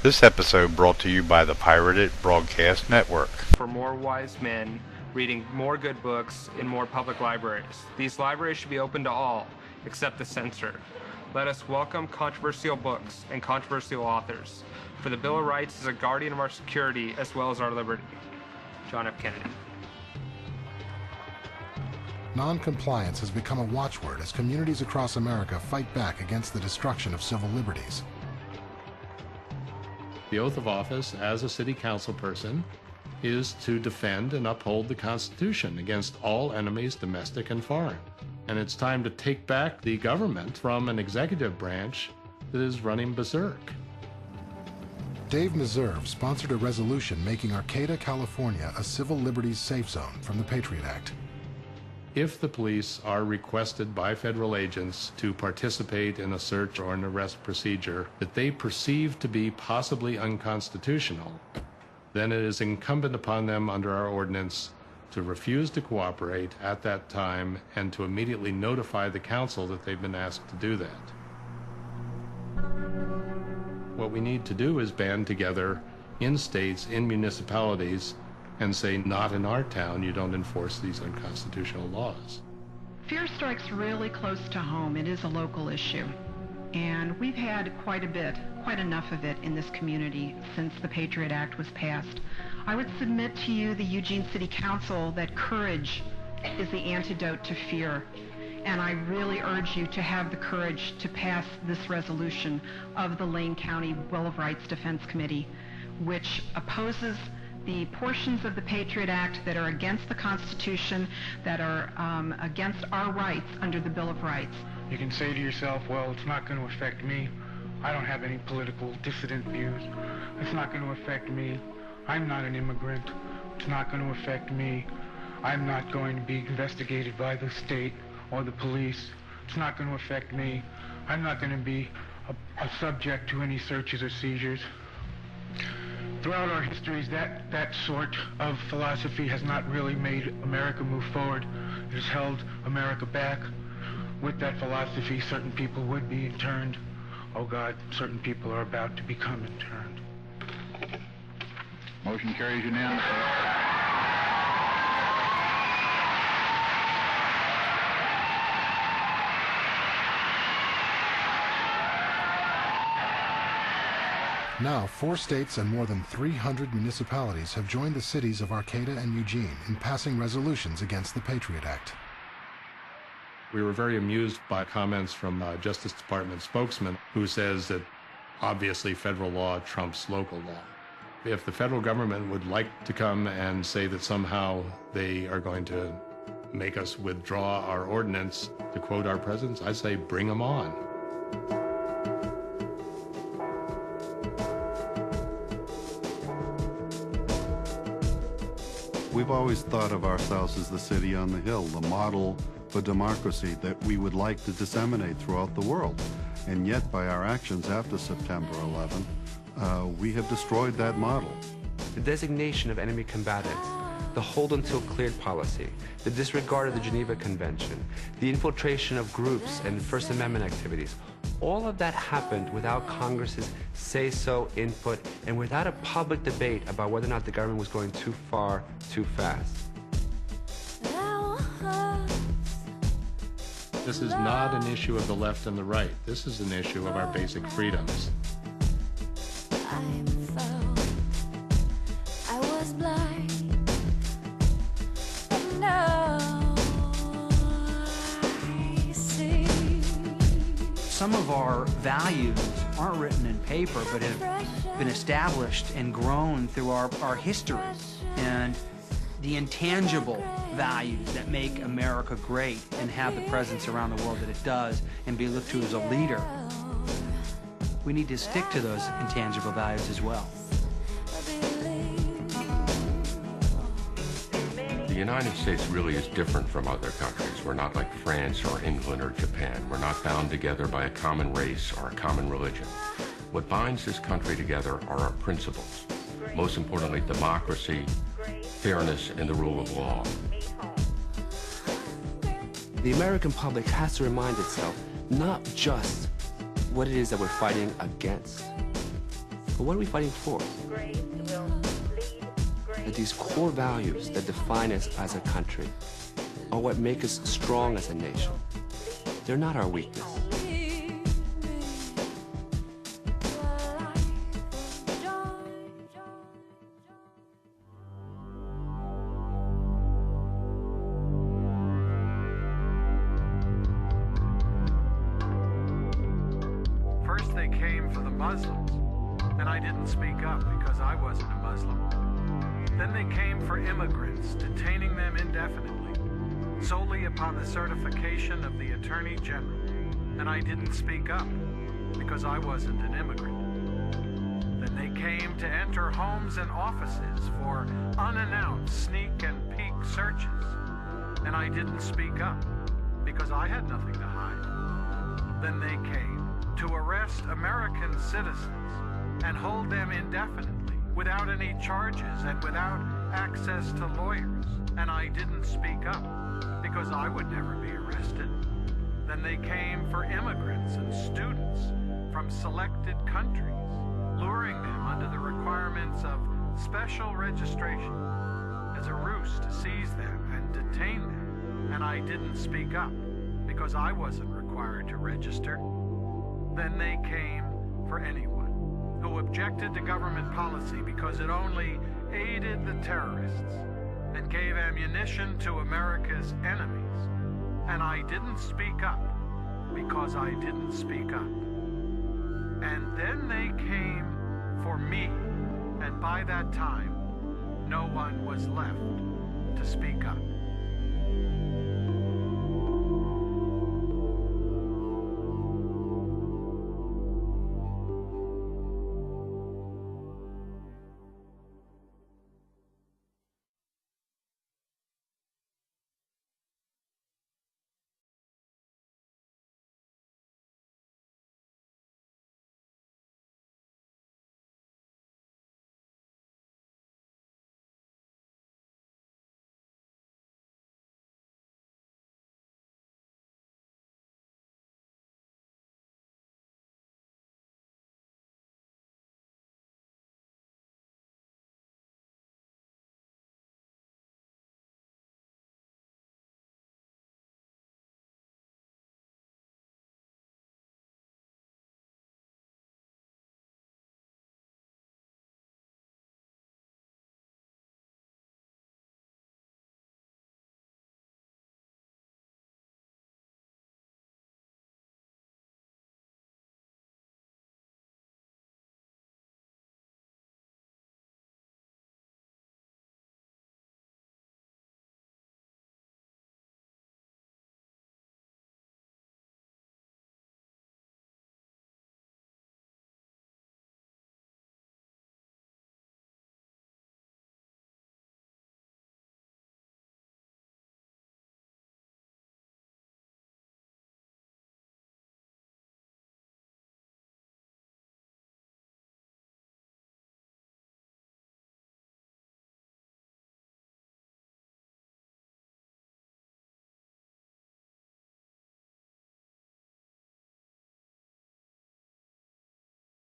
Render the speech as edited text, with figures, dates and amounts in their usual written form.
This episode brought to you by the Pirated Broadcast Network. For more wise men reading more good books in more public libraries. These libraries should be open to all, except the censored. Let us welcome controversial books and controversial authors. For the Bill of Rights is a guardian of our security as well as our liberty. John F. Kennedy. Non-compliance has become a watchword as communities across America fight back against the destruction of civil liberties. The oath of office as a city council person is to defend and uphold the Constitution against all enemies, domestic and foreign. And it's time to take back the government from an executive branch that is running berserk. Dave Meserve sponsored a resolution making Arcata, California a civil liberties safe zone from the Patriot Act. If the police are requested by federal agents to participate in a search or an arrest procedure that they perceive to be possibly unconstitutional, then it is incumbent upon them under our ordinance to refuse to cooperate at that time and to immediately notify the council that they've been asked to do that. What we need to do is band together in states, in municipalities, and say, not in our town, you don't enforce these unconstitutional laws. Fear strikes really close to home. It is a local issue. And we've had quite enough of it in this community since the Patriot Act was passed. I would submit to you, the Eugene City Council, that courage is the antidote to fear. And I really urge you to have the courage to pass this resolution of the Lane County Bill of Rights Defense Committee, which opposes the portions of the Patriot Act that are against the Constitution, that are against our rights under the Bill of Rights. You can say to yourself, well, it's not going to affect me. I don't have any political dissident views. It's not going to affect me. I'm not an immigrant. It's not going to affect me. I'm not going to be investigated by the state or the police. It's not going to affect me. I'm not going to be a subject to any searches or seizures. Throughout our histories, that sort of philosophy has not really made America move forward. It has held America back. With that philosophy, certain people would be interned. Oh God, certain people are about to become interned. Motion carries unanimously. Now, 4 states and more than 300 municipalities have joined the cities of Arcata and Eugene in passing resolutions against the Patriot Act. We were very amused by comments from Justice Department spokesman who says that obviously federal law trumps local law. If the federal government would like to come and say that somehow they are going to make us withdraw our ordinance, to quote our presidents, I say bring them on. We've always thought of ourselves as the city on the hill, the model for democracy that we would like to disseminate throughout the world. And yet, by our actions after September 11, we have destroyed that model. The designation of enemy combatants, the hold until cleared policy, the disregard of the Geneva Convention, the infiltration of groups and First Amendment activities, all of that happened without Congress's say-so input and without a public debate about whether or not the government was going too far, too fast. This is not an issue of the left and the right. This is an issue of our basic freedoms. Some of our values aren't written in paper, but have been established and grown through our history. And the intangible values that make America great and have the presence around the world that it does and be looked to as a leader, we need to stick to those intangible values as well. The United States really is different from other countries. We're not like France or England or Japan. We're not bound together by a common race or a common religion. What binds this country together are our principles. Most importantly, democracy, fairness, and the rule of law. The American public has to remind itself not just what it is that we're fighting against, But what are we fighting for? That these core values that define us as a country are what make us strong as a nation. They're not our weakness. First they came for the Muslims, and I didn't speak up because I wasn't a Muslim. Then they came for immigrants, detaining them indefinitely, solely upon the certification of the Attorney General, and I didn't speak up because I wasn't an immigrant. Then they came to enter homes and offices for unannounced sneak and peek searches, and I didn't speak up because I had nothing to hide. Then they came to arrest American citizens and hold them indefinitely without any charges and without access to lawyers, and I didn't speak up because I would never be arrested. Then they came for immigrants and students from selected countries, luring them under the requirements of special registration as a ruse to seize them and detain them, and I didn't speak up because I wasn't required to register. Then they came for anyone who objected to government policy because it only aided the terrorists and gave ammunition to America's enemies. And I didn't speak up because I didn't speak up. And then they came for me, and by that time, no one was left to speak up.